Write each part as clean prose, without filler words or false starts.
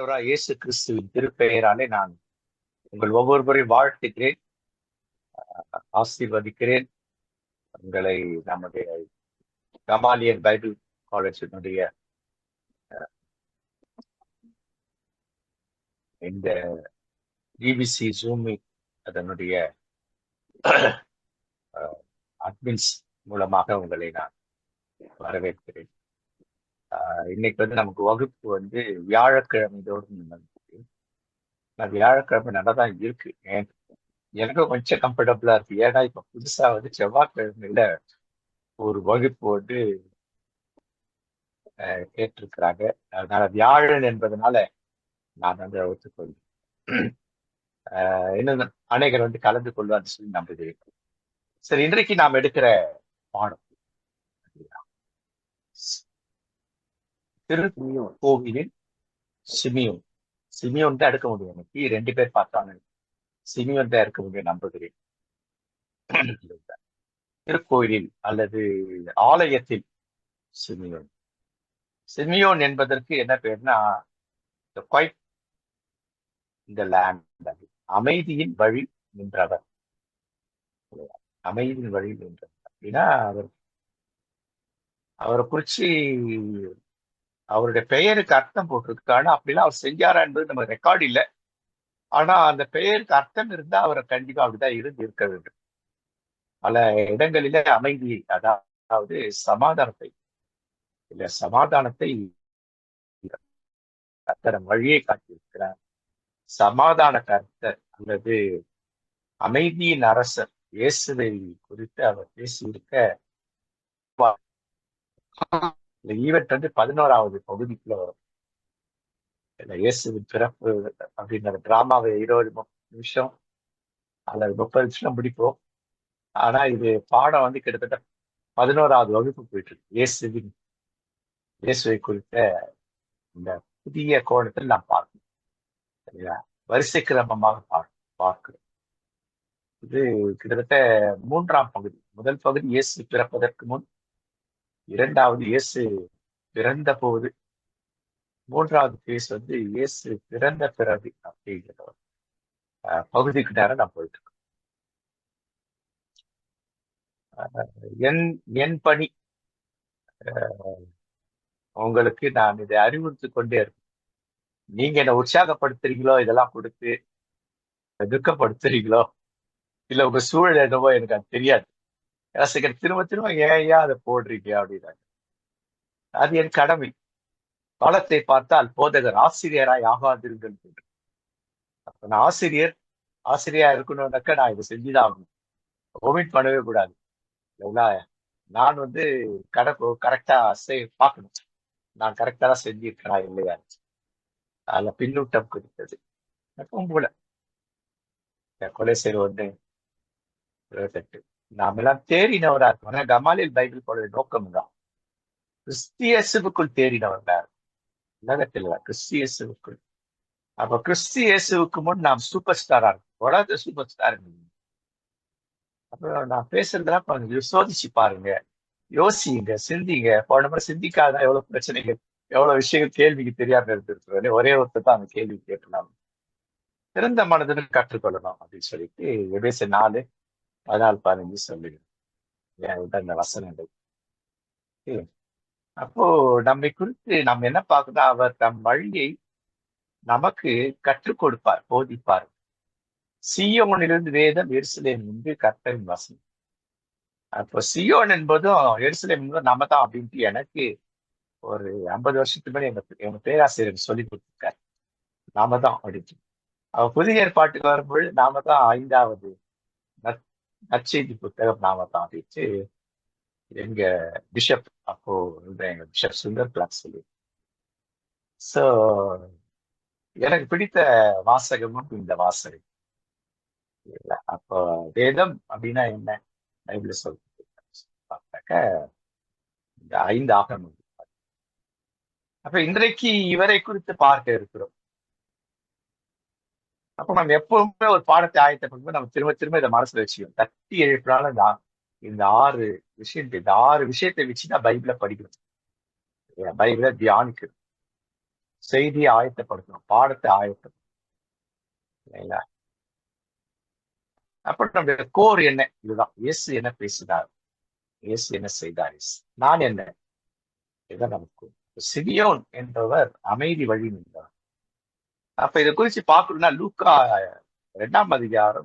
ஆண்டவராய் இயேசு கிறிஸ்துவின் திருப்பெயராலே நான் உங்கள் ஒவ்வொருவரையும் வாழ்த்துகிறேன், ஆசீர்வதிக்கிறேன். உங்களை நம்முடைய கமாலியன் பைபிள் காலேஜினுடைய இந்த டிபிசி ஜூம் அதனுடைய அட்மின்ஸ் மூலமாக உங்களை நான் வரவேற்கிறேன். இன்னைக்கு நமக்கு வகுப்பு வியாழக்கிழமையோடு வியாழக்கிழமை நல்லா தான் இருக்கு. எனக்கு கொஞ்சம் கம்ஃபர்டபுளா இருக்கு. ஏன்னா இப்ப புதுசா செவ்வாய்க்கிழமையில ஒரு வகுப்பு கேட்டிருக்கிறாங்க. அதனால வியாழன் என்பதனால நான் ஒத்துக்கொள்கிறேன். இன்னும் அநேகர் கலந்து கொள்வான்னு சொல்லி நம்புகிறேன். சரி, இன்றைக்கு நாம் எடுக்கிற பாடம் திருக்கோவிலில் சிமியோன். சிமியோன் தான் எடுக்க முடியும். எனக்கு 2 பேர் பார்த்தாங்க. சிமியோன் தான் எடுக்க முடியும் நம்புகிறேன். திருக்கோயிலில் அல்லது ஆலயத்தில் சிமியோன். சிமியோன் என்பதற்கு என்ன பேர்னா இந்த லேண்ட், அமைதியின் வழி நின்றவர். அமைதியின் வழி நின்றவர் அப்படின்னா அவரை குறிச்சு அவருடைய பெயருக்கு அர்த்தம் போட்டிருக்காரு. அப்படிலாம் அவர் செஞ்சாரா என்பது நம்ம ரெக்கார்டு இல்லை. ஆனா அந்த பெயருக்கு அர்த்தம் இருந்தா அவரை கண்டிப்பா அப்படிதான் இருக்க வேண்டும். பல இடங்களில அமைதி, அதாவது சமாதானத்தை கர்த்தர் வழியை காட்டியிருக்கிறார். சமாதான கர்த்தர் அல்லது அமைதியின் அரசர் இயேசுவை குறித்து அவர் பேசியிருக்க ஈவென்ட் 11வது பகுதிக்குள்ள வரும். இயேசுவின் பிறப்பு அப்படின்ற டிராமாவை 20 நிமிஷம் அல்லது 30 நிமிஷம் முடிப்போம். ஆனா இது பாடம் கிட்டத்தட்ட 11வது வகுப்பு போயிட்டு இருக்கு. இயேசுவை குறித்த இந்த புதிய கோணத்தில் நாம் பார்க்கணும். சரியா? வரிசை கிரமமாக பார்க்கிறோம். இது கிட்டத்தட்ட 3ஆம் பகுதி. முதல் பகுதி இயேசு பிறப்பதற்கு முன், 2வது இயேசு பிறந்த போது, 3வது பேஸ் இயேசு பிறந்த பிறகு அப்படிங்கிற பகுதிக்கு நேரம் நான் போயிட்டு இருக்கோம். என் பணி உங்களுக்கு நான் இதை அறிவுறுத்தி கொண்டே இருக்கேன். நீங்க என்ன உற்சாகப்படுத்துறீங்களோ, இதெல்லாம் கொடுத்து துக்கப்படுத்துறீங்களோ, இல்ல உங்க சூழல் என்னவோ எனக்கு அது தெரியாது. திரும்ப திரும்ப ஏன் அதை போடுறீங்க அப்படின்னாங்க. அது என் கடமை. காலத்தை பார்த்தால் போதகர் ஆசிரியராய் ஆகாதிருங்கள். அப்ப நான் ஆசிரியா இருக்கணும்னாக்க நான் இதை செஞ்சுதான் ஆகணும். ஒமிட் பண்ணவே கூடாது. நான் கரெக்டா பார்க்கணும். நான் கரெக்டா தான் செஞ்சிருக்கேனா இல்லையா, அதுல பின்னூட்டம் குறித்தது. போல கொலை செய்வது 28. நாம் எல்லாம் தேறினவரா இருக்கோம். கமாலியல் பைபிள் போல நோக்கம் தான் கிறிஸ்தியேசுவுக்குள் தேறினவர்களா உலகத்தில் கிறிஸ்தியேசுவுக்குள். அப்ப கிறிஸ்தியேசுவுக்கு முன் நாம் சூப்பர் ஸ்டாரா இருக்கும். Super star. அப்புறம் நான் பேசுறதெல்லாம் பாருங்க, சோதிச்சு பாருங்க, யோசிங்க, சிந்திங்க. போன முறை சிந்திக்காத எவ்வளவு பிரச்சனைகள், எவ்வளவு விஷயங்கள் கேள்விக்கு தெரியாம இருந்திருக்கிறோம். ஒரே ஒருத்தர் தான் அந்த கேள்வி கேட்கலாம். திறந்த மனதுன்னு கற்றுக்கொள்ளணும் அப்படின்னு சொல்லிட்டு எபேசியர் 4:14-15 சொல்லுங்க அந்த வசனங்கள். அப்போ நம்மை குறித்து நாம் என்ன பார்க்கணும், அவர் தம் வழியை நமக்கு கற்றுக் கொடுப்பார், போதிப்பார். சீயோனிலிருந்து வேதம், எருசலேம் என்று கர்த்தரின் வசனம். அப்போ சியோன் என்பதும் எருசலேம் என்பதும் நம்ம தான் அப்படின்ட்டு எனக்கு ஒரு 50 வருஷத்துக்கு மேலே எங்க பேராசிரியர் சொல்லி கொடுத்துருக்காரு. நாம தான் அப்படின்ட்டு. புதிய ஏற்பாட்டுக்கு வரும்பொழுது நாம தான் 5வது நற்செய்தி புத்தகம் நாம தான் அப்படின்ட்டு எங்க பிஷப், அப்போ எங்க பிஷப் சுந்தர் பிளாக் சொல்லி. சோ எனக்கு பிடித்த வாசகமும் இந்த வாசகம். அப்போ வேதம் அப்படின்னா என்ன, பைபிள் சொல்றது பார்த்தாக்க இந்த 5 ஆகமம். அப்ப இன்றைக்கு இவரை குறித்து பார்க்க இருக்கிறோம். அப்ப நம்ம எப்பவுமே ஒரு பாடத்தை ஆயத்தப்படும்போது நம்ம திரும்ப திரும்ப இதை மனசுல வச்சுக்கணும். தட்டி எழுப்பினாலும் இந்த 6 விஷயத்தை வச்சுதான் பைபிளை படிக்கணும், பைபிளை தியானிக்கணும். செய்தியை ஆயத்தப்படுத்தணும், பாடத்தை ஆயத்தப்படுத்தணும் இல்லைங்களா? அப்ப நம்முடைய கோர் என்ன? இதுதான். இயேசு என்ன பேசினார், இயேசு என்ன செய்தார், நான் என்ன, இதுதான் நமக்கு. சிமியோன் என்பவர் அமைதி வழி நின்றார். அப்ப இதை குறிச்சு பார்க்கணும்னா லூக்கா 2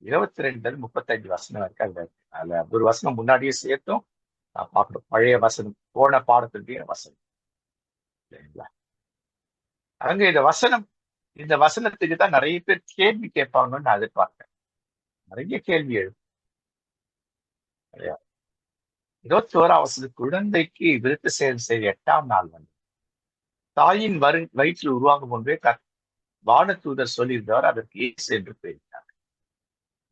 22-35 வசனம் இருக்கு. அதுல ஒரு வசனம் முன்னாடியே சேர்த்தோம் நான் பார்க்கணும். பழைய வசனம், போன பாடத்துடைய வசனம் இல்லைங்களா? அங்க இந்த வசனத்துக்கு தான் நிறைய பேர் கேள்வி கேட்பாங்கன்னு நான் எதிர்பார்த்தேன். நிறைய கேள்வி எழுது. 21 வசனம், குழந்தைக்கு விருத்த சேதம் செய்ய 8ஆம் நாள் வந்து தாயின் வயிற்றில் உருவாகும் முன்பே வானதூதர் சொல்லியிருந்தவர் அதற்கு இயேசு என்று பெயரிட்டார்.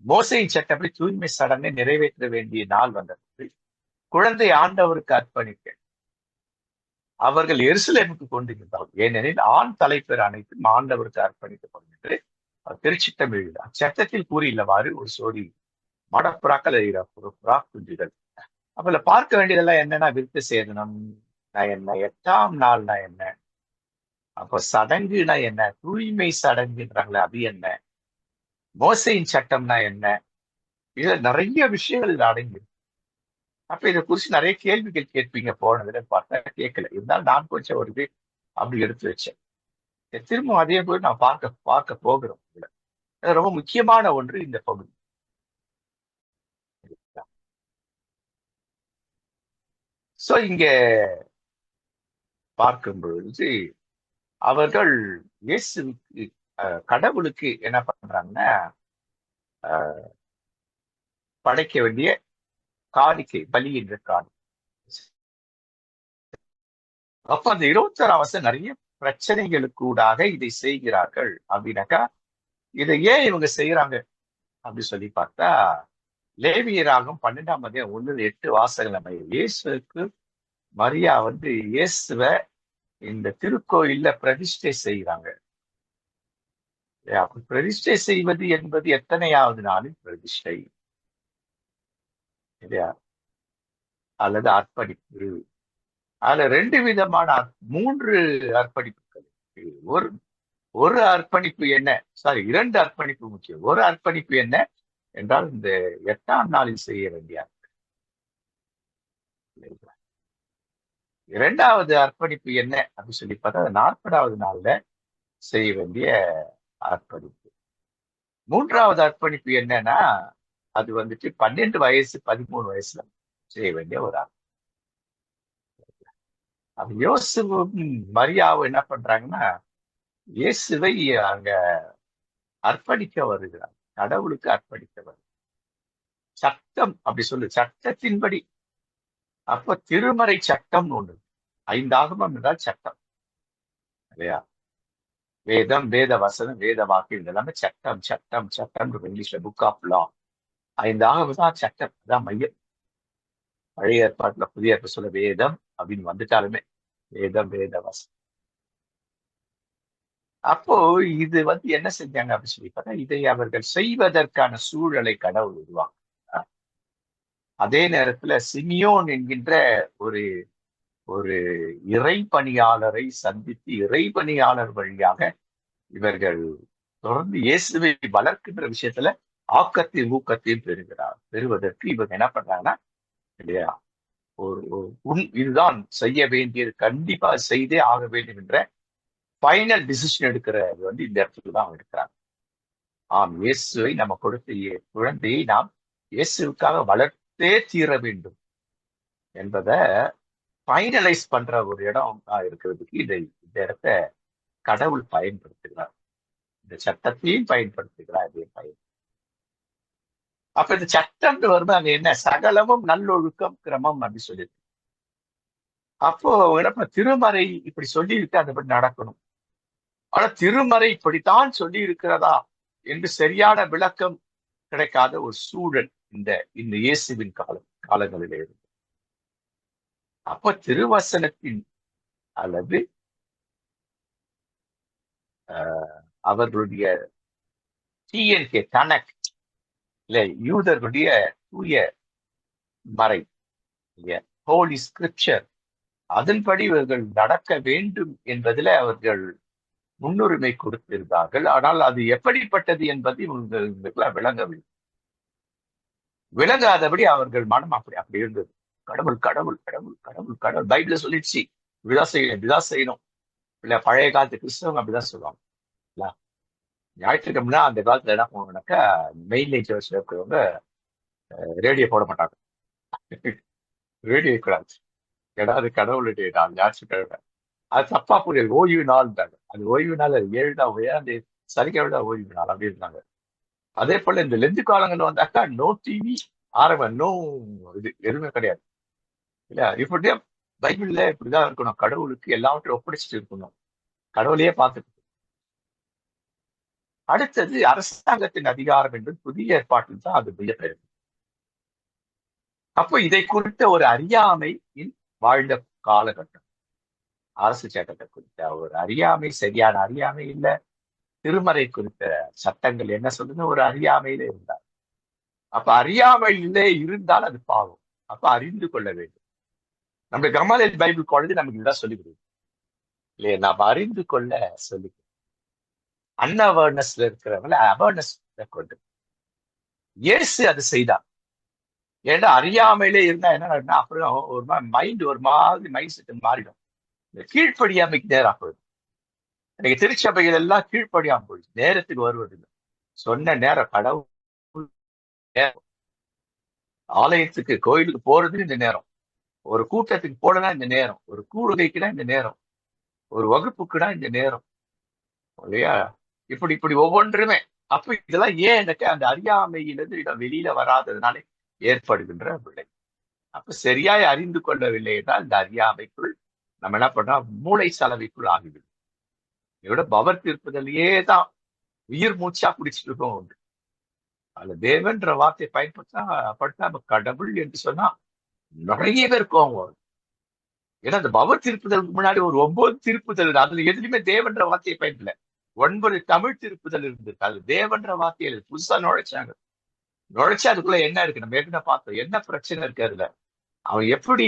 மோசையின் சட்டப்படி தூய்மை சடங்கை நிறைவேற்ற வேண்டிய நாள் வந்தது. குழந்தை ஆண்டவருக்கு அர்ப்பணிக்க அவர்கள் எருசலேமுக்கு கொண்டு இருந்தார்கள். ஏனெனில் ஆண் தலைப்பேர் அனைத்தும் ஆண்டவருக்கு அர்ப்பணிக்கப்படும் என்று திருச்சிட்டம் எழுதினார். சட்டத்தில் கூறியுள்ளவாறு ஒரு சோடி மடப்புறாக்கள் புறா குஞ்சுகள். அப்ப பார்க்க வேண்டியதெல்லாம் என்னன்னா, விருத்த சேதனம் என்ன, 8ஆம் நாள்னா என்ன, அப்ப சடங்குனா என்ன, தூய்மை சடங்குன்றாங்களே அது என்ன, மோசையின் சட்டம்னா என்ன, இதுல நிறைய விஷயங்கள் இதுல அடங்கி. அப்ப இதை குறிச்சு நிறைய கேள்விகள் கேட்பீங்க. போனதுல பார்த்தா கேட்கல. இருந்தாலும் நான் கொஞ்சம் ஒரு அப்படி எடுத்து வச்சேன். திரும்ப அதே போய் நான் பார்க்க போகிறோம். ரொம்ப முக்கியமான ஒன்று இந்த பகுதி. சோ இங்க பார்க்கும் பொழுது அவர்கள் இயேசுக்கு கடவுளுக்கு என்ன பண்றாங்கன்னா, படைக்க வேண்டிய காணிக்கை, பலி என்ற காணிக்கை. அப்ப அந்த 21 வருஷம் நிறைய பிரச்சனைகளுக்கு ஊடாக இதை செய்கிறார்கள். அப்படின்னாக்கா இதை ஏன் இவங்க செய்யறாங்க அப்படி சொல்லி பார்த்தா, லேவியராகும் 12ஆம் அதிகாரம் 1-8 வாசகங்கள் நம்ம இயேசுக்கு மரியா வந்து இயேசுவ இந்த திருக்கோயில்ல பிரதிஷ்டை செய்கிறாங்க. பிரதிஷ்டை செய்வது என்பது எத்தனையாவது நாளின் பிரதிஷ்டை இல்லையா, அல்லது அர்ப்பணிப்பு. அதுல 2 விதமான 3 அர்ப்பணிப்புகள். ஒரு ஒரு அர்ப்பணிப்பு என்ன, சாரி 2 அர்ப்பணிப்பு முக்கியம். ஒரு அர்ப்பணிப்பு என்ன என்றால் இந்த 8ஆம் நாளில் செய்ய வேண்டிய 2வது அர்ப்பணிப்பு என்ன அப்படின்னு சொல்லி பார்த்தா 40வது நாள்ல செய்ய வேண்டிய அர்ப்பணிப்பு. 3வது அர்ப்பணிப்பு என்னன்னா, அது வந்துட்டு 12 வயசு 13 வயசுல செய்ய வேண்டிய ஒரு அர்ப்பணிப்பு. அது யோசுவும் மரியாவும் என்ன பண்றாங்கன்னா, இயேசுவை அங்க அர்ப்பணிக்க வருகிறார், கடவுளுக்கு அர்ப்பணிக்க வருகிறார். சட்டம் அப்படி சொல்லு, சட்டத்தின்படி. அப்ப திருமறை சட்டம் ஒண்ணு, 5 ஆகமம் என்றால் சட்டம் இல்லையா? வேதம், வேத வசனம், வேத வாக்கு, இதெல்லாமே சட்டம் சட்டம் சட்டம். இங்கிலீஷ்ல புக் ஆஃப் லா. 5 ஆகமம் தான் சட்டம், அதான் மையம். பழைய ஏற்பாட்டுல புதிய ஏற்பாடு சொல்ல வேதம் அப்படின்னு வந்துட்டாலுமே வேதம், வேத வசனம். அப்போ இது வந்து என்ன செஞ்சாங்க அப்படின்னு சொல்லி பார்த்தா, இதை அவர்கள் செய்வதற்கான சூழலை கடவுள் உருவாங்க. அதே நேரத்துல சிமியோன் என்கின்ற ஒரு ஒரு இறை பணியாளரை சந்தித்து, இறை பணியாளர் வழியாக இவர்கள் தொடர்ந்து இயேசுவை வளர்க்கின்ற விஷயத்துல ஆக்கத்தையும் ஊக்கத்தையும் பெறுவதற்கு இவங்க என்ன பண்றாங்கன்னா இல்லையா, இதுதான் செய்ய வேண்டியது, கண்டிப்பா செய்தே ஆக வேண்டும் என்ற ஃபைனல் டிசிஷன் எடுக்கிறது வந்து இந்த இடத்துல தான் எடுக்கிறாங்க. ஆம், இயேசுவை நம்ம கொடுத்த குழந்தையை நாம் இயேசுக்காக வளர்த்தே தீர வேண்டும் என்பதை ஃபைனலைஸ் பண்ற ஒரு இடம் இருக்கிறதுக்கு இந்த இடத்த கடவுள் பயன்படுத்துகிறார். இந்த சட்டத்தையும் பயன்படுத்துகிறார். அப்ப இந்த சட்டம் வரும்போது அங்க என்ன, சகலமும் நல்லொழுக்கம் கிரமம் அப்படின்னு சொல்லியிருக்கு. அப்போ திருமறை இப்படி சொல்லி இருக்கு, அதுபடி நடக்கணும். ஆனா திருமறை இப்படித்தான் சொல்லி இருக்கிறதா என்று சரியான விளக்கம் கிடைக்காத ஒரு சூழல் இந்த இந்த இயேசுவின் காலங்களில் இருந்து. அப்ப திருவசனத்தின் அல்லது அவர்களுடைய டிஎன்கே கனெக்ட் இல்ல, யூதர்களுடைய தூய மறை, ஹோலி ஸ்கிரிப்சர் அதன்படி இவர்கள் நடக்க வேண்டும் என்பதில் அவர்கள் முன்னுரிமை கொடுத்திருந்தார்கள். ஆனால் அது எப்படிப்பட்டது என்பது இவங்களுக்கு விளங்கவில்லை. விளங்காதபடி அவர்கள் மனம் அப்படி இருந்தது. கடவுள் கடவுள் கடவுள் கடவுள் கடவுள் பைபிள்ல சொல்லிடுச்சு, இப்படிதான் செய்யணும் இப்படிதான் செய்யணும். இல்ல பழைய காலத்து கிறிஸ்தவங்க அப்படிதான் சொல்லுவாங்க. ஞாயிற்றுக்கிழமைனா அந்த காலத்துல என்ன பண்ணுவாங்கனாக்கா, மெயின் லைன் சர்ச்ல இருக்கிறவங்க ரேடியோ போட மாட்டாங்க. ரேடியோ கூடாது. ஏன்னா அது கடவுளுடைய நாள், ஞாயிற்றுக்கிழமை. அது தப்பா புரியுது. ஓய்வு நாள்ன்றாங்க. அது ஓய்வு நாள் 7 தான், அந்த சனிக்கிழமை தான் ஓய்வு நாள் அப்படி இருந்தாங்க. அதே போல இந்த லெந்து காலங்கள் வந்தாக்கா நோ டிவி, ஆரம்பம் நோ, இது எதுவுமே கிடையாது. இல்ல இப்படியே பைபிள்ல இப்படிதான் இருக்கணும். கடவுளுக்கு எல்லாவற்றையும் ஒப்படைச்சிட்டு இருக்கணும். கடவுளையே பார்த்துட்டு. அடுத்தது அரசாங்கத்தின் அதிகாரம் என்று புதிய ஏற்பாட்டில் தான் அது மிகப்பெறும். அப்போ இதை குறித்த ஒரு அறியாமையின் வாழ்ந்த காலகட்டம். அரசு சட்டத்தை குறித்த ஒரு அறியாமை, சரியான அறியாமை இல்ல. திருமறை குறித்த சட்டங்கள் என்ன சொல்லுங்க, ஒரு அறியாமையில இருந்தார். அப்ப அறியாமையிலே இருந்தால் அது பாவம். அப்ப அறிந்து கொள்ள வேண்டும். நம்ம கமாலியல் பைபிள் காலேஜ் நமக்கு இதுதான் சொல்லிக் கொடுக்குது இல்லையா? நாம் அறிந்து கொள்ள சொல்லி அன்அவேர்னஸ்ல இருக்கிறவங்கள அவேர்னஸ் கொண்டு இயேசு அதை செய்தார். ஏன்னா அறியாமையிலே இருந்தா என்ன ஆகுதுன்னா, அப்புறம் ஒரு மாதிரி மைண்ட் செட் மாறிடும். இந்த கீழ்ப்படியாமைக்கு நேரம் போயிடும். இன்னைக்கு திருச்சபைகள் எல்லாம் கீழ்ப்படியாம போயிடுச்சு. நேரத்துக்கு வருவதில்லை. சொன்ன நேரம் கடவுள் ஆலயத்துக்கு கோயிலுக்கு போறது இந்த நேரம், ஒரு கூட்டத்துக்கு போனா இந்த நேரம், ஒரு கூடுகைக்குனா இந்த நேரம், ஒரு வகுப்புக்குனா இந்த நேரம் இல்லையா? இப்படி இப்படி ஒவ்வொன்றுமே. அப்ப இதெல்லாம் ஏன் எனக்கு அந்த அறியாமையிலிருந்து இடம் வெளியில வராததுனாலே ஏற்படுகின்ற விளை. அப்ப சரியாய் அறிந்து கொள்ளவில்லை என்றால் இந்த அறியாமைக்குள் நம்ம என்ன பண்றோம், மூளை சலவைக்குள் ஆகிவிடும். இதோட பவர் தீர்ப்புதலையே தான் உயிர் மூச்சா குடிச்சிட்டு இருக்கோம் உண்டு. அதுல தேவன்ற வார்த்தையை படுத்தாம கடவுள் என்று சொன்னா நிறைய பேர் கோவம் வரும். ஏன்னா அந்த பவர் திருப்புதலுக்கு முன்னாடி ஒரு 9 திருப்புதல், அதுல எதுலையுமே தேவன்ற வார்த்தையை பயன்படல. 9 தமிழ் திருப்புதல் இருந்தது. அது தேவன்ற வார்த்தையில புதுசா நுழைச்சாங்க. நுழைச்சு அதுக்குள்ள என்ன இருக்கு, நம்ம ஏற்கனவே பார்த்தோம். என்ன பிரச்சனை இருக்கு அதுல, அவன் எப்படி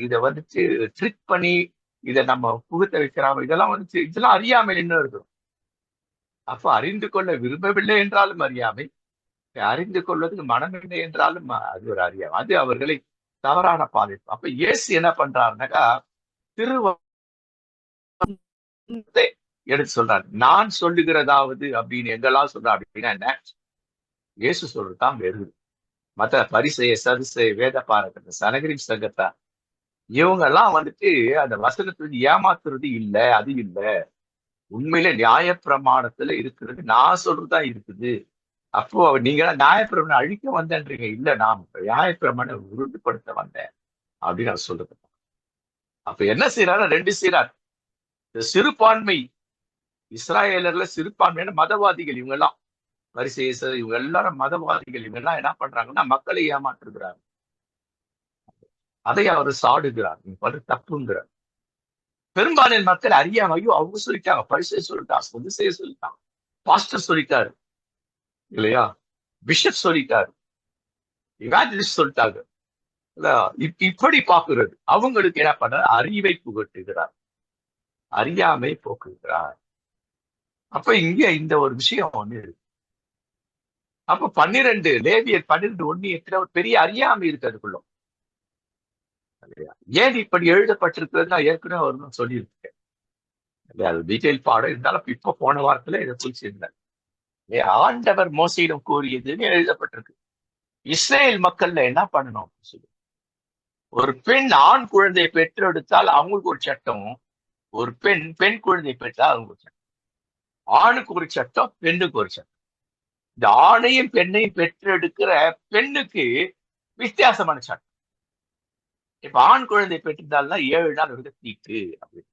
இதை வந்துட்டு ட்ரிக் பண்ணி இதை நம்ம புகுத்த வைக்கிறான், இதெல்லாம் வந்துட்டு இதெல்லாம் அறியாமல் என்ன இருக்கும். அப்ப அறிந்து கொள்ள விரும்பவில்லை என்றாலும் அறியாமை, அறிந்து கொள்வதற்கு மனமில்லை என்றாலும் அது ஒரு அறியாமை. அது அவர்களை தவறான பாதை. அப்ப இயேசு என்ன பண்றாருனாக்கா, எடுத்து சொல்றாரு. நான் சொல்லுகிறதாவது அப்படின்னு எங்கெல்லாம் சொல்றா அப்படின்னா என்ன, இயேசு சொல்றதுதான் வெறுது. மற்ற பரிசெய சதுசெய வேத பாரகத்தை சனகரி சங்கத்தா இவங்க எல்லாம் வந்துட்டு அந்த வசனத்துல ஏமாத்துறது இல்ல, அது இல்ல. உண்மையில நியாயப்பிரமாணத்துல இருக்கிறது நான் சொல்றதுதான் இருக்குது. அப்போ நீங்க நியாயப்பிரமாணம் அழிக்க வந்தேன்றீங்க. இல்ல, நான் நியாயப்பிரமாணம் உறுதிப்படுத்த வந்தேன் அப்படின்னு அவர் சொல்றது. அப்ப என்ன செய்யறாரு, 2 செய்யறாரு. சிறுபான்மை இஸ்ராயலர்ல சிறுபான்மையான மதவாதிகள் இவங்க எல்லாம், பரிசேயர் இவங்க எல்லாரும் மதவாதிகள், இவங்க எல்லாம் என்ன பண்றாங்கன்னா மக்களை ஏமாற்றுகிறார். அதை அவர் சாடுகிறார். நீங்க பண்ற தப்புங்கிறார். பெரும்பாலான மக்கள் அறியாமையோ அவங்க சொல்லிட்டாங்க, பரிசேயர் சொல்லிட்டாங்க, சதுசேயர் சொல்லிட்டாங்க, பாஸ்டர் சொல்லிட்டாரு இல்லையா, பிஷப் சொல்லிட்டாரு, இவாஞ்சலிஸ்ட் சொல்லிட்டாங்க. இப்படி பாக்குறது அவங்களுக்கு என்ன பண்ற, அறிவை புகட்டுகிறார், அறியாமை போக்குகிறார். அப்ப இங்க இந்த ஒரு விஷயம் ஒண்ணு இருக்கு. அப்ப 12 லேவியர் 12:1 ஒரு பெரிய அறியாமை இருக்கு அதுக்குள்ள. ஏன் இப்படி எழுதப்பட்டிருக்கிறது நான் ஏற்கனவே ஒரு சொல்லியிருக்கேன். அது டீட்டெயில் பாடம் இருந்தாலும் இப்ப போன வாரத்துல இதை குறிச்சிருந்தேன். ஆண்டவர் மோசையிடம் கூறியதுன்னு எழுதப்பட்டிருக்கு. இஸ்ரேல் மக்கள்ல என்ன பண்ணணும் சொல்லி, ஒரு பெண் ஆண் குழந்தையை பெற்றெடுத்தால் அவங்களுக்கு ஒரு சட்டம், ஒரு பெண் குழந்தையை பெற்றால் அவங்க ஒரு சட்டம். ஆணுக்கு ஒரு சட்டம், பெண்ணுக்கு ஒரு சட்டம். இந்த ஆணையும் பெண்ணையும் பெற்றெடுக்கிற பெண்ணுக்கு வித்தியாசமான சட்டம். இப்ப ஆண் குழந்தை பெற்றிருந்தால்னா 7 நாள் வந்து தீட்டு அப்படின்னு.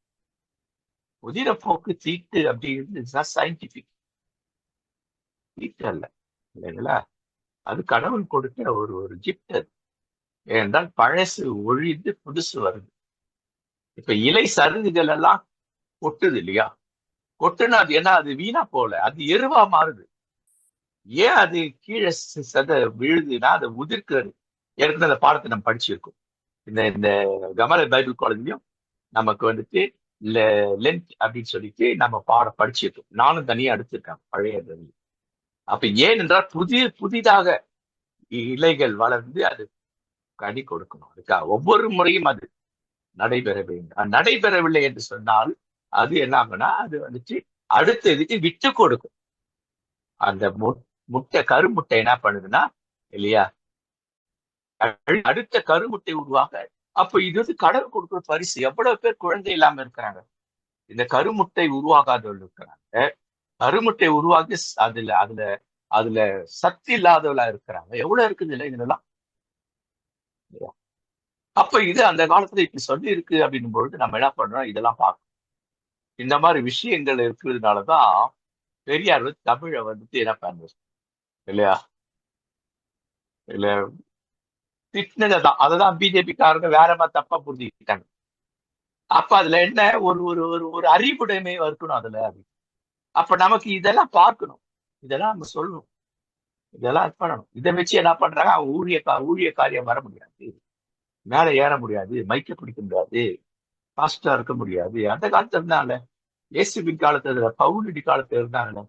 உதிரப்போக்கு தீட்டு அப்படிங்கிறது சயின்டிபிக் தீட்டு அல்ல, இல்லைங்களா? அது கடவுள் கொடுத்த ஒரு கிஃப்ட். அது ஏனென்றால் பழசு ஒழிந்து புதுசு வருது. இப்ப இலை சருகுகள் எல்லாம் கொட்டுது இல்லையா, கொட்டுனா அது என்ன, அது வீணா போல, அது எருவா மாறுது. ஏன் அது கீழே விழுதுன்னா அதை உதிர்க்கிறது. ஏற்கனவே அந்த பாடத்தை நம்ம படிச்சிருக்கோம். இந்த இந்த கமல பைபிள் காலேஜ்லயும் நமக்கு வந்துட்டு லென்த் அப்படின்னு சொல்லிட்டு நம்ம படிச்சிருக்கோம். நானும் தனியா எடுத்திருக்கேன் பழைய இதுல. அப்ப ஏனென்றால் புதிதாக இலைகள் வளர்ந்து அது கனி கொடுக்கணும். அதுக்காக ஒவ்வொரு முறையும் அது நடைபெற வேண்டும். அது நடைபெறவில்லை என்று சொன்னால் அது என்ன ஆகும்னா அது வந்துட்டு அடுத்த இதுக்கு விட்டு கொடுக்கும். அந்த முட்டை கருமுட்டை என்ன பண்ணுதுன்னா இல்லையா, அடுத்த கருமுட்டை உருவாக. அப்ப இது வந்து கடவுள் கொடுக்குற பரிசு. எவ்வளவு பேர் குழந்தை இல்லாம இருக்கிறாங்க, இந்த கருமுட்டை உருவாகாதவர்கள் இருக்கிறாங்க. கருமுட்டை உருவாக்கி அதுல அதுல அதுல சக்தி இல்லாதவளா இருக்கிறாங்க. எவ்வளவு இருக்குது இல்லை இதெல்லாம். அப்ப இது அந்த காலத்துல இப்படி சொல்லி இருக்கு அப்படின்னும் பொழுது நம்ம என்ன பண்றோம், இதெல்லாம் பார்க்கணும். இந்த மாதிரி விஷயங்கள் இருக்கிறதுனாலதான் பெரியார் வந்து தமிழை வந்துட்டு என்ன பண்றது இல்லையா, இல்ல திட்டினதான் அததான் பிஜேபி காரங்க வேற மாதிரி தப்பா புரிஞ்சுக்கிட்டாங்க. அப்ப அதுல என்ன ஒரு ஒரு ஒரு ஒரு அறிவுடைமை இருக்கணும் அதுல. அப்ப நமக்கு இதெல்லாம் பார்க்கணும், இதெல்லாம் நம்ம சொல்லணும், இதெல்லாம் பண்ணணும். இதை வச்சு என்ன பண்றாங்க, அவங்க ஊழியக்காரியம் வர முடியாது, மேல ஏற முடியாது, மைக்க பிடிக்க முடியாது, பாஸ்டா இருக்க முடியாது. அந்த காலத்துல இருந்தாங்க, இயேசுவின் காலத்துல பவுலடி காலத்துல இருந்தாங்க,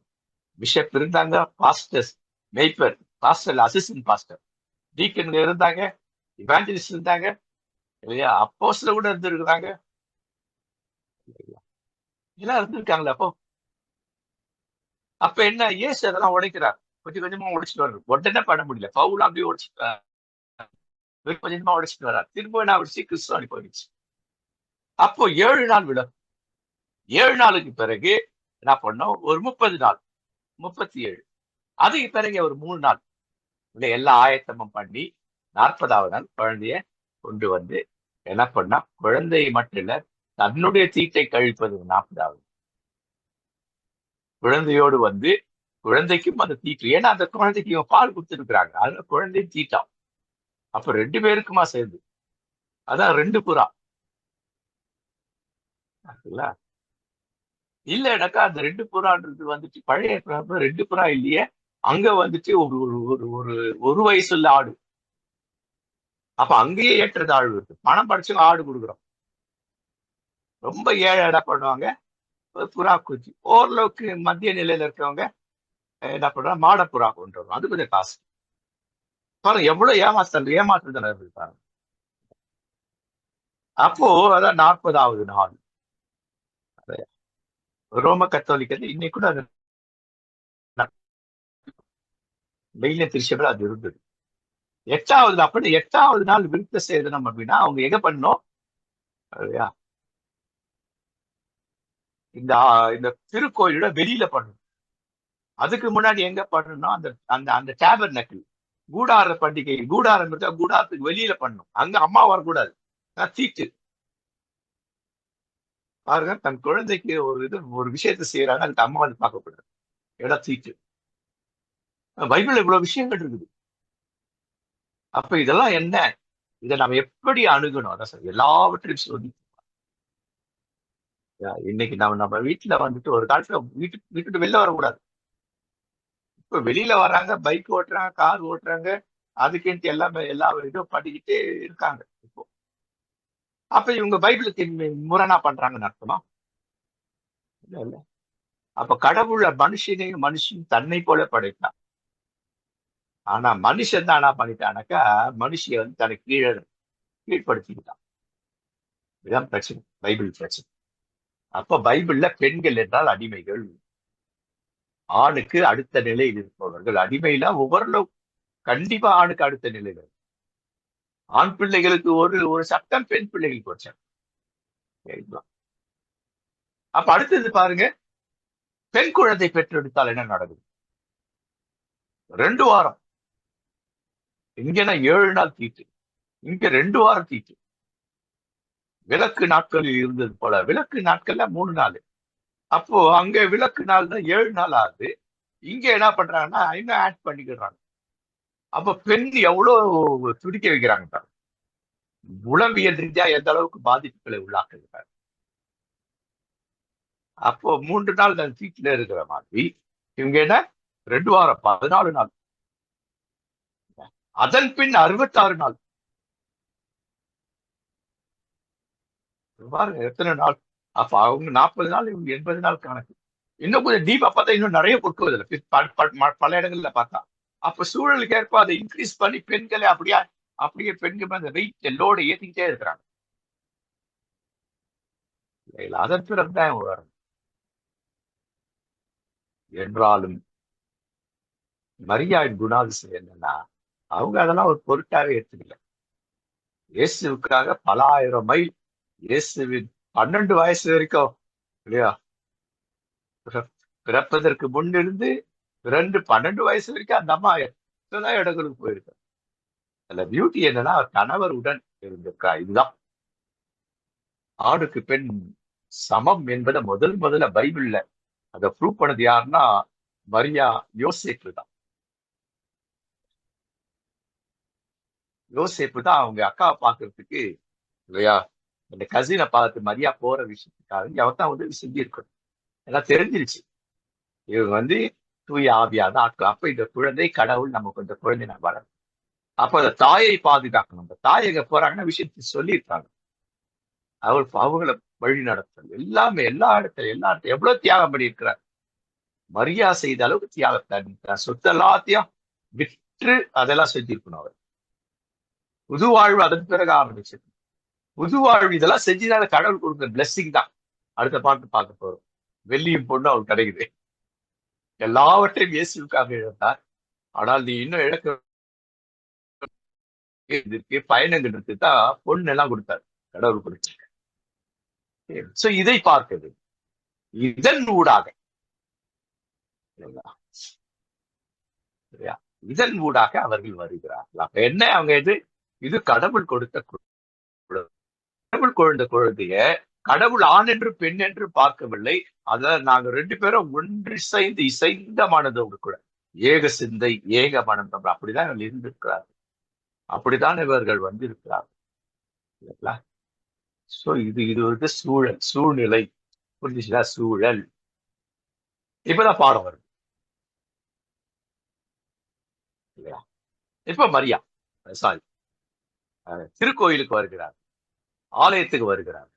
பிஷப் இருந்தாங்க, பாஸ்டர்ஸ் மெய்ப்பர், பாஸ்டர் அசிஸ்டன்ட் பாஸ்டர், டீக்கன் இருந்தாங்க, இவாஞ்சலிஸ்ட் இருந்தாங்க இல்லையா, அப்போஸ்தலர் கூட இருந்திருக்கிறாங்க, எல்லாம் இருந்திருக்காங்களே. அப்ப என்ன, ஏசு அதெல்லாம் உடைக்கிறார், கொஞ்சம் கொஞ்சமா உடைச்சிட்டு வர்றது. உடனே பண்ண முடியல, பவுல் அப்படியே உடைச்சிட்டு கொஞ்சம் கொஞ்சமா உடைச்சிட்டு வர்றார். திரும்ப என்ன உடைச்சு கிறிஸ்துவ அனுப்பிடுச்சு. அப்போ 7 நாள் விட 7 நாளுக்கு பிறகு என்ன பண்ணோம், ஒரு 30 நாள் 37, அதுக்கு பிறகு ஒரு 3 நாள் இல்லை எல்லா ஆயத்தமும் பண்ணி 40வது நாள் குழந்தைய கொண்டு வந்து என்ன பண்ணா, குழந்தையை மட்டும் இல்ல தன்னுடைய தீட்டை கழிப்பது 40வது குழந்தையோடு வந்து குழந்தைக்கும் அந்த தீட்டு. ஏன்னா அந்த குழந்தைக்கு இவன் பால் கொடுத்துருக்குறாங்க, அதனால குழந்தையும் தீட்டான். அப்ப 2 பேருக்குமா சேர்ந்து, அதான் 2 புறா இல்லைனாக்கா. அந்த 2 புறான்றது வந்துட்டு பழைய 2 புறா இல்லையே, அங்க வந்துட்டு ஒரு ஒரு ஒரு ஒரு ஒரு வயசுள்ள ஆடு. அப்ப அங்கேயே ஏற்றத்தாழ்வு இருக்கு. பணம் படிச்சவங்க ஆடு கொடுக்குறோம், ரொம்ப ஏழை என்ன பண்ணுவாங்க, புறா குச்சி. ஓரளவுக்கு மத்திய நிலையில இருக்கவங்க என்ன பண்றாங்க, மாடப்புறா கொண்டு வரும், அது கொஞ்சம் காசு. பாருங்க எவ்வளவு ஏமாற்றுதல் இருப்பாங்க. அப்போ அதான் 40வது நாள் ரோம கத்தோலிக்கது இன்னைக்கு கூட அது மெயின திருச்சபையில் அது இருந்தது. 8வது நாள் விருத்த சேதனம் அப்படின்னா அவங்க எங்க பண்ணோம் இல்லையா, இந்த இந்த திருக்கோயிலோட வெளியில பண்ணணும். அதுக்கு முன்னாடி எங்க பண்ணணும், அந்த அந்த அந்த டேபர் நக்கில் கூடார பண்டிகை, கூடாரம் இருக்கா, கூடாரத்துக்கு வெளியில பண்ணணும். அங்க அம்மா வரக்கூடாது, தீட்டு. பாருங்க, தன் குழந்தைக்கு ஒரு விஷயத்தை செய்யறாங்க, அதுக்கு அம்மா வந்து பார்க்கக்கூடாது, இடம் தீட்டு. பைபிள் இவ்வளவு விஷயங்கள் இருக்குது. அப்ப இதெல்லாம் என்ன, இதை நம்ம எப்படி அணுகணும், அதான் சார் எல்லாவற்றையும் சொல்லி. இன்னைக்கு நம்ம வீட்டுல வந்துட்டு ஒரு காலத்துல வீட்டுக்கு வெளில வரக்கூடாது. இப்ப வெளியில வர்றாங்க, பைக் ஓட்டுறாங்க, கார் ஓட்டுறாங்க, அதுக்குன்ட்டு எல்லா இதுவும் பண்ணிக்கிட்டே இருக்காங்க இப்போ. அப்ப இவங்க பைபிளுக்கு முரணா பண்றாங்கன்னு அர்த்தமா? இல்ல இல்ல. அப்ப கடவுள மனுஷன் தன்னை போல படைத்தான். ஆனா மனுஷன் தான் என்ன பண்ணிட்டானாக்கா, மனுஷிய வந்து தனக்கு கீழ்படுத்திக்கிட்டான். இதுதான் பிரச்சனை, பைபிள் பிரச்சனை. அப்ப பைபிள்ல பெண்கள் என்றால் அடிமைகள், ஆணுக்கு அடுத்த நிலையில் இருப்பவர்கள். அடிமைனா ஓரளவு கண்டிப்பா ஆணுக்கு அடுத்த நிலையில, ஆண் பிள்ளைகளுக்கு ஒரு ஒரு சட்டம், பெண் பிள்ளைகளுக்கு ஒரு சட்டம். அப்ப அடுத்தது பாருங்க, பெண் குழந்தை பெற்றெடுத்தால் என்ன நடக்குது, 2 வாரம். இங்கன்னா 7 நாள் தீட்டு, இங்க 2 வாரம் தீட்டு. விளக்கு நாட்களில் இருந்தது போல விளக்கு நாட்கள்ல 3 நாள். அப்போ அங்க விளக்கு நாள் தான் 7 நாள் ஆகுது. இங்க என்ன பண்றாங்கன்னா இன்னும் ஆட் பண்ணிக்கிறாங்க. அப்ப பெண் எவ்வளவு துடிக்க வைக்கிறாங்க, உளவியல் ரீதியா எந்த அளவுக்கு பாதிப்புகளை உள்ளாக்குகிறார். அப்போ 3 நாள் நான் வீட்டுல இருக்கிற மாதிரி இவங்க என்ன 2 வாரம் 14 நாள், அதன் பின் 66 நாள். பாருங்க எத்தனை நாள். அப்ப அவங்க 40 நாள், இவங்க 80 நாள் கணக்கு. இன்னும் கொஞ்சம் டீப்பா பார்த்தா இன்னும் நிறைய கொடுக்கும் இதுல. பல இடங்கள்ல பார்த்தா. அப்ப சூழலுக்கு ஏற்ப அதை இன்க்ரீஸ் பண்ணி பெண்களை அப்படியே அப்படியே பெண்கள் அந்த வெயிட் லோட ஏத்திக்கிட்டே இருக்கிறாங்க. இல்லைங்களா? அதன் பிறகுதான் வரும். என்றாலும் மரியாவின் குணாதிசயம் என்னன்னா, அவங்க அதெல்லாம் ஒரு பொருட்டாவே எடுத்துக்கல. இயேசுவுக்காக பல ஆயிரம் மைல், இயேசுவின் 12 வயசு வரைக்கும் இல்லையா, பிறப்பதற்கு முன்னிருந்து 12 வயசு வரைக்கும் அந்த அம்மா எத்தனை இடங்களுக்கு போயிருக்கு. அதுல பியூட்டி என்னன்னா, கணவர் உடன் இருந்திருக்கா. இதுதான் ஆணுக்கு பெண் சமம் என்பதை முதல்ல பைபிள்ல அதை ப்ரூவ் பண்ணது யாருன்னா மரியா, யோசேப்பு தான். யோசேப்பு தான் அவங்க அக்காவை பாக்குறதுக்கு இல்லையா, இந்த கசினை பார்த்து மரியா போற விஷயத்துக்காக அவன் தான் உதவி செஞ்சிருக்கணும். எல்லாம் தெரிஞ்சிருச்சு இவங்க தூய ஆவியான ஆட்கள். அப்ப இந்த குழந்தை கடவுள், நமக்கு இந்த குழந்தை நான் வளரும். அப்ப அந்த தாயை பாதுகாக்கணும். அந்த தாய் எங்க போறாங்கன்னா விஷயத்தை சொல்லியிருக்காங்க. அவங்கள வழி நடத்தல் எல்லாமே எல்லா இடத்துல எவ்வளவு தியாகம் பண்ணியிருக்கிறார். மரியா செய்த அளவுக்கு தியாகத்தை சொத்து எல்லாத்தையும் விற்று அதெல்லாம் செஞ்சிருக்கணும். அவர் புது வாழ்வு அதன் பிறகு ஆரம்பிச்சு புது வாழ்வு இதெல்லாம் செஞ்சுதான் கடவுள் கொடுக்குற பிளெஸிங் தான். அடுத்த பாட்டு பார்க்க போறோம். வெள்ளியும் பொண்ணு அவள் கிடைக்குது. எல்லாவற்றையும் இயேசுக்காக இழந்தார். ஆனால் நீ இன்னும் இழக்க பயணங்கிறதுக்கு தான் பொண்ணு எல்லாம் கொடுத்தாரு. கடவுள் கொடுத்தாரு. சோ இதை பார்க்குது. இதன் ஊடாக இதன் ஊடாக அவர்கள் வருகிறார்கள். அப்ப என்ன அவங்க இது கடவுள் கொடுத்த கடவுள் குழந்தை குழந்தைய கடவுள் ஆண் என்று பெண் என்று பார்க்கவில்லை. அதான் நாங்க 2 பேரும் ஒன்று இசைந்த மனதோடு கூட ஏக சிந்தை ஏக மனம். அப்படிதான் இவர்கள் இருந்திருக்கிறார்கள். அப்படித்தான் இவர்கள் வந்திருக்கிறார்கள். சோ இது சூழ்நிலை புரிஞ்சுச்சா? சூழல். இப்பதான் பாடம் வருது இல்லையா? இப்ப மரியா சாரி திருக்கோயிலுக்கு வருகிறார், ஆலயத்துக்கு வருகிறார்.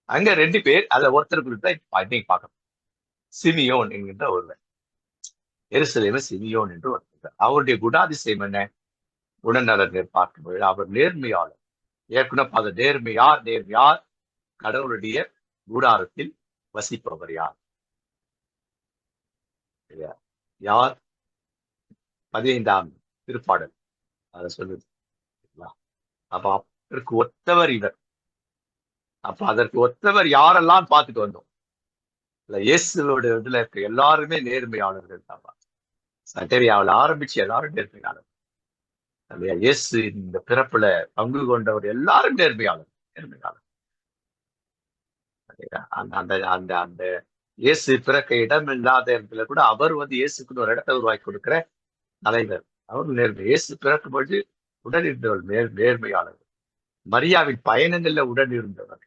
அங்க 2 பேர், அதுல ஒருத்தருக்கு தான் இன்னைக்கு பார்க்கணும். சிமியோன் என்கின்ற ஒருவர், எருசலேம சிமியோன் என்று ஒருத்தர். அவருடைய குணாதிசயம் என்ன? உடனடியாக பார்க்கும்போது அவர் நேர்மையாளர். ஏற்கனவே அது நேர்மையார் கடவுளுடைய கூடாரத்தில் வசிப்பவர் யார்? யார்? 15ஆம் திருப்பாடல் அதை சொல்லுது. அப்ப அதற்கு ஒத்தவர் இவர். அப்ப அதற்கு ஒத்தவர் யாரெல்லாம் பார்த்துட்டு வந்தோம். இயேசுவோட இதுல இருக்க எல்லாருமே நேர்மையாளர்கள் தான். சட்டரியாவில் ஆரம்பிச்சு எல்லாரும் நேர்மையாளர். இயேசு இந்த பிறப்புல பங்கு கொண்டவர் எல்லாரும் நேர்மையாளர். அந்த அந்த அந்த இயேசு பிறக்க இடம் இல்லாத இடத்துல கூட அவர் இயேசுக்குன்னு ஒரு இடத்தை உருவாக்கி கொடுக்கிற தலைவர். அவர் நேர்மை. இயேசு பிறக்கும் பொழுது உடன் இருந்தவர் நேர்மையாளர். மரியாவின் பயணங்கள்ல உடன் இருந்தவர்.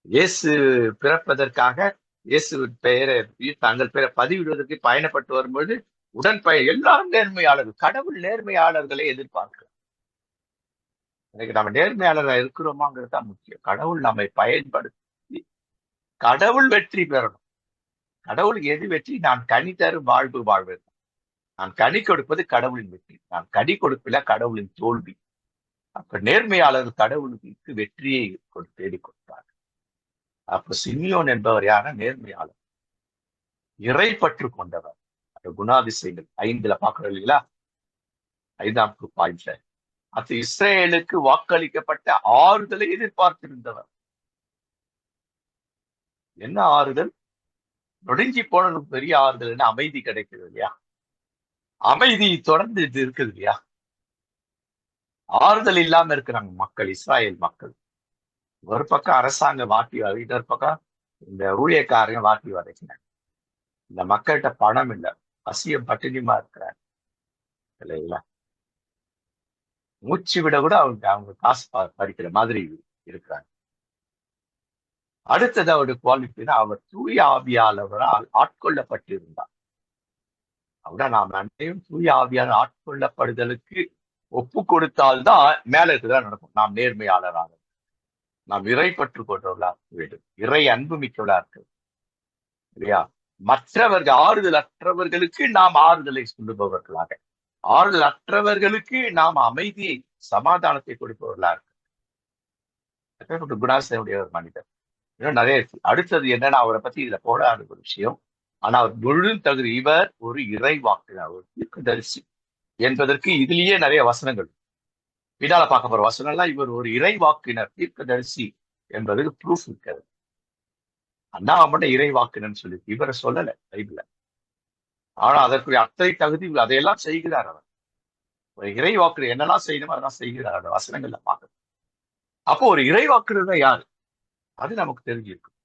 இயேசு பிறப்பதற்காக இயேசுவின் பெயரை தங்கள் பெயரை பதிவிடுவதற்கு பயணப்பட்டு வரும்பொழுது எல்லாரும் நேர்மையாளர்கள். கடவுள் நேர்மையாளர்களை எதிர்பார்க்கிறார். இன்னைக்கு நம்ம நேர்மையாளராக இருக்கிறோமாங்கிறது தான் முக்கியம். கடவுள் நம்மை பயன்படுத்தி கடவுள் வெற்றி பெறணும். கடவுளுக்கு எது வெற்றி? நான் கனி தரும் வாழ்வேன். நான் கனி கொடுப்பது கடவுளின் வெற்றி. நான் கனி கொடுப்பில கடவுளின் தோல்வி. அப்ப நேர்மையாளர் கடவுளுக்கு வெற்றியை தேடி கொடுத்தார். அப்ப சிமியோன் என்பவர் யார? நேர்மையாளர், இறைப்பற்று கொண்டவர். அந்த குணாதிசயங்கள் 5ல பார்க்கிறோம் இல்லைங்களா? 5ஆம் பாயிண்ட்ல அது இஸ்ரேலுக்கு வாக்களிக்கப்பட்ட ஆறுதலை எதிர்பார்த்திருந்தவர். என்ன ஆறுதல்? நொடிஞ்சி போன பெரிய ஆறுதல். அமைதி கிடைக்குது இல்லையா? அமைதி தொடர்ந்து இது இருக்குது இல்லையா? ஆறுதல் இல்லாம இருக்கிறாங்க மக்கள், இஸ்ராயல் மக்கள். ஒரு பக்கம் அரசாங்கம் வாட்டி இன்னொரு பக்கம் இந்த ஊழியக்காரங்க வாட்டி வதைக்கிறாங்க. இந்த மக்கள்கிட்ட பணம் இல்லை, பசியம் பட்டினியுமா இருக்கிறாங்க இல்லைங்களா? மூச்சு விட கூட அவங்க காசு பறிக்கிற மாதிரி இருக்கிறாங்க. அடுத்தது அவருடைய குவாலிட்டினா அவர் தூய ஆவியாளவரால் ஆட்கொள்ளப்பட்டிருந்தார். அப்படின்னா நாம் அனைவரும் தூய ஆவியால் ஆட்கொள்ளப்படுதலுக்கு ஒப்பு கொடுத்தால்தான் மேல இருக்குதான் நடக்கும். நாம் நேர்மையாளராக நாம் இறை பற்று கொண்டவர்களா இருக்க வேண்டும். இறை அன்பு மிக்கவர்களா இருக்க வேண்டும். இல்லையா? மற்றவர்கள் ஆறுதல் அற்றவர்களுக்கு நாம் ஆறுதலை சொல்லுபவர்களாக, ஆறுதல் அற்றவர்களுக்கு நாம் அமைதியை, சமாதானத்தை கொடுப்பவர்களா இருக்க குணாசனுடைய ஒரு மனிதர். இன்னும் நிறைய இருக்கு. அடுத்தது என்னன்னா, அவரை பத்தி இதுல போடாத ஒரு விஷயம். ஆனா அவர் முழு தகுதி, இவர் ஒரு இறைவாக்கினர், ஒரு தீர்க்கதரிசி என்பதற்கு இதுலயே நிறைய வசனங்கள். பின்னால பார்க்க போற வசனம்லாம் இவர் ஒரு இறைவாக்கினர், தீர்க்கதரிசி என்பதற்கு ப்ரூஃப் இருக்கிறது. அண்ணாமலை இறைவாக்கினர்னு சொல்லி இவரை சொல்லல பைபிள்ல. ஆனா அதற்குரிய அத்தனை தகுதி அதையெல்லாம் செய்கிறார் அவர். ஒரு இறைவாக்குனர் என்னெல்லாம் செய்யணுமோ அதெல்லாம் செய்கிறார் அந்த வசனங்கள்ல பார்க்கணும். அப்போ ஒரு இறைவாக்குனர் தான் யாரு? அது நமக்கு தெரிஞ்சிருக்கும்.